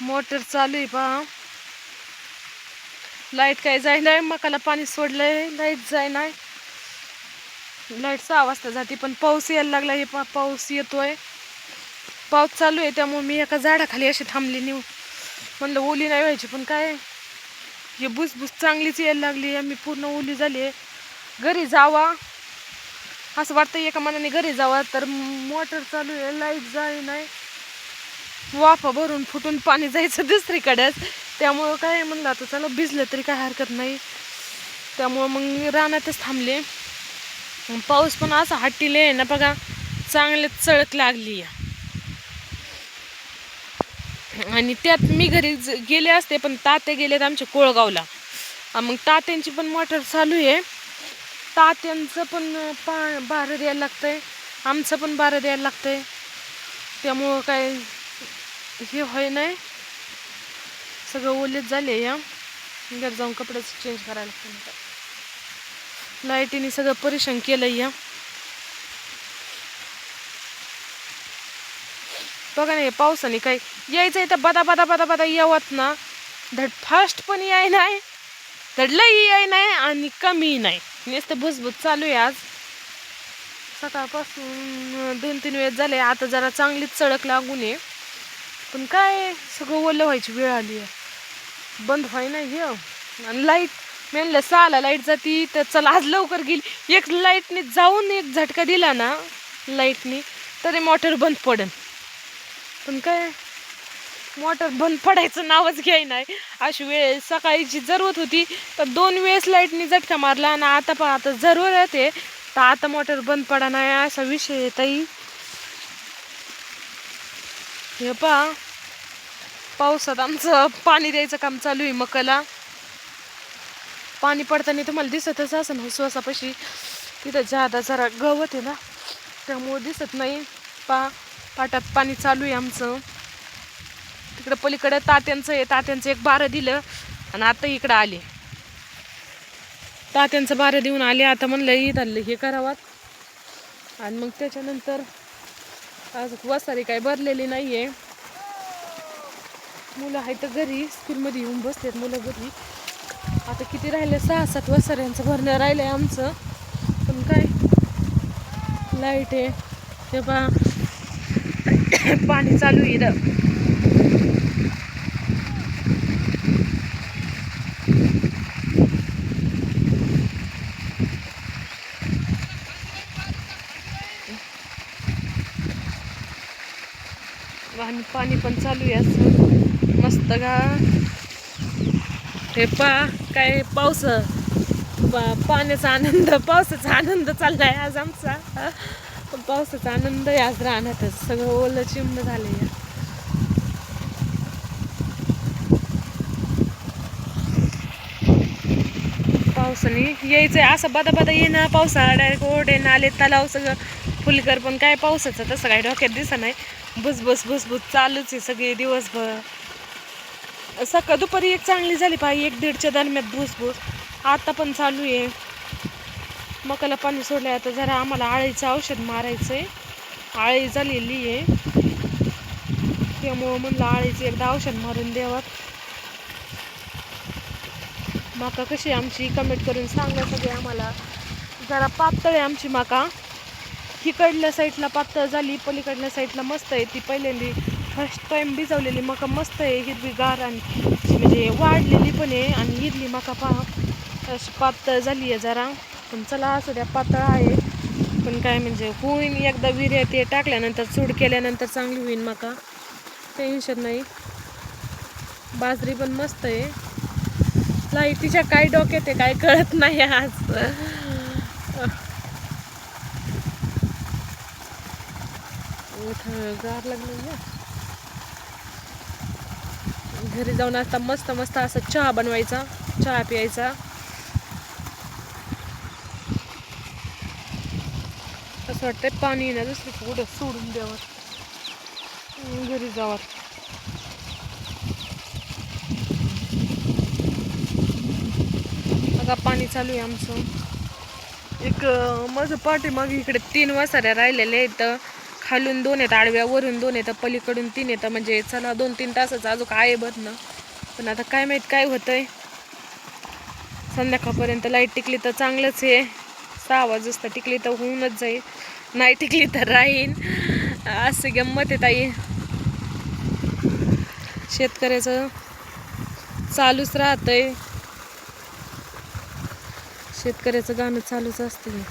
Motor चालू आहे पहा. लाईट काय जाय नाही, मकाला पाणी सोडलंय, लाईट जाय नाही. लाईट 6 वाजता जाते, पण पाऊस यायला लागला. हे पाऊस येतोय, पाऊस चालू आहे. त्यामुळे मी एका झाडाखाली अशी थांबली नाही, म्हणलं ओली नाही व्हायची. पण काय हे भुसभुस चांगलीच यायला लागली. मी पूर्ण ओली झाली. घरी जावा असं वाटतं, एका मनाने घरी जावा, तर मोटर चालू आहे, लाईट जाय नाही. वाफा भरून फुटून पाणी जायचं दुसरीकडेच. त्यामुळं काय म्हणलं आता चला भिजलं तरी काय हरकत नाही. त्यामुळं मग रानातच थांबले. पाऊस पण असा हट्टीले आहे ना बघा, चांगले चळक लागली. आणि त्यात मी घरी गेले असते, पण तात्या गेलेत आमच्या कोळगावला. मग तात्यांची पण मोटर चालू आहे. तात्यांचं पण बारं द्यायला लागतंय, आमचं पण बारं द्यायला लागतंय. त्यामुळं काय हे होय नाही, सगळं ओलेच झाले. या घर जाऊन कपडेच चेंज करायला लागतं. लाईटीने सगळं परेशान केलं. या बघा नाही, पावसाने काय यायचं आहे तर बदा बदा बदा बदा यावत ना. धड फास्ट पण याय नाही, धड लई याय नाही, आणि कमी नाही. नुसतं भुसभुस चालू आहे. आज सकाळपासून 2-3 वेळेस झाले. आता जरा चांगलीच चळक लागून आहे. पण काय सगळं ओलं व्हायची वेळ आली आहे, बंद व्हाय नाही हे. आणि लाईट म्हणलं 6ला लाईट जाती, तर चला आज लवकर गेली. एक लाईटने जाऊन एक झटका दिला ना लाईटने, तरी मोटर बंद पडन. पण काय मोटर बंद पडायचं नावच घ्याय नाही. अशी वेळ सकाळीची जरूरत होती, तर 2 वेळेस लाईटने झटका मारला. आणि आता जरूरत आहे, तर आता मोटर बंद पडा नाही, असा विषय आहे ताई. हे पहा, पावसात आमचं पाणी द्यायचं काम चालू आहे. मकाला पाणी पडताना तुम्हाला दिसतच असं ना, श्वासापाशी तिथं जादा जरा गवत आहे ना, त्यामुळं दिसत नाही. पाटात पाणी चालू आहे आमचं. तिकडं पलीकडं तात्यांचं आहे, तात्यांचं एक बारं दिलं, आणि आता इकडं आले. तात्यांचं बारं देऊन आले. आता म्हणलं इथं हे करावं, आणि मग त्याच्यानंतर आज वसारी काय भरलेली नाहीये. मुलं आहेत तर घरी, स्कूलमध्ये येऊन बसलेत मुलं घरी. आता किती राहिले, 6-7 वसाऱ्यांचं भरणं राहिलंय आमचं. पण काय लाईट आहे ते पहा, पाणी चालू आहे. आणि पाणी पण चालू आहे असं मस्त का. हे पहा काय पाऊस, पाण्याचा आनंद, पावसाचा आनंद चाललाय आज आमचा. पावसाचा आनंद आहे आज रानातच. सगळं ओलं चिंब झालंय. पावसाने यायचंय असं बदा बदा येणं, पावसाळा डायरेक्ट ओढे नाले तलाव सगळं फुलकर. पण काय पावसाचं तसं काय डोक्यात दिसत नाही. भुसभुस भुसभुस चालूच आहे सगळे दिवसभर. सकाळ दुपारी एक चांगली झाली पाहिजे, 1-1:30च्या दरम्यान भुसभुस. आता पण चालू आहे. मकाला पाणी सोडलंय. आता जरा आम्हाला आळीचं औषध मारायचंय, आळी झालेली आहे. त्यामुळं म्हणलं आळीचं एकदा औषध मारून द्यावं. मका कशी आमची कमेंट करून सांगा सगळे आम्हाला. जरा पातळ आहे आमची मका. हिकडल्या साईडला पातळ झाली, पलीकडल्या साईडला मस्त आहे. ती पहिल्यांदी फर्स्ट टाइम भिजवलेली मका मस्त आहे, हिरवीगार, आणि म्हणजे वाढलेली पण आहे. आणि हिरली मका पहा अशी पातळ झाली आहे जरा. पण चला असं द्या, पातळ आहे. पण काय म्हणजे होईन, एकदा विर्या ते टाकल्यानंतर चूड केल्यानंतर चांगली होईन मका, टेन्शन नाही. बाजरी पण मस्त आहे. लाईटीच्या काय डोक्यात आहे काय कळत नाही आज. गार लागलं ना. घरी जाऊन आता मस्त मस्त असं चहा बनवायचा, चहा प्यायचा. असं वाटतंय पाणी ना दुसरी कुठं सोडून द्यावं, घरी जावं. बघा पाणी चालू आहे आमचं. एक माझं पाठीमागे इकडे 3 वसाऱ्या राहिलेल्या आहेत. खालून 2 आहेत आडव्या, वरून 2 येतं, पलीकडून 3 येतं. म्हणजे चला 2-3 तासाचं अजून आहे भरणं. पण आता काय माहीत काय होतंय. संध्याकाळपर्यंत लाईट टिकली तर चांगलंच आहे. 6 वाजता टिकली तर होऊनच जाईल, नाही टिकली तर राहीन. असे गंमत आहे ताई. शेतकऱ्याचं चालूच राहतंय. शेतकऱ्याचं गाणं चालूच असतं.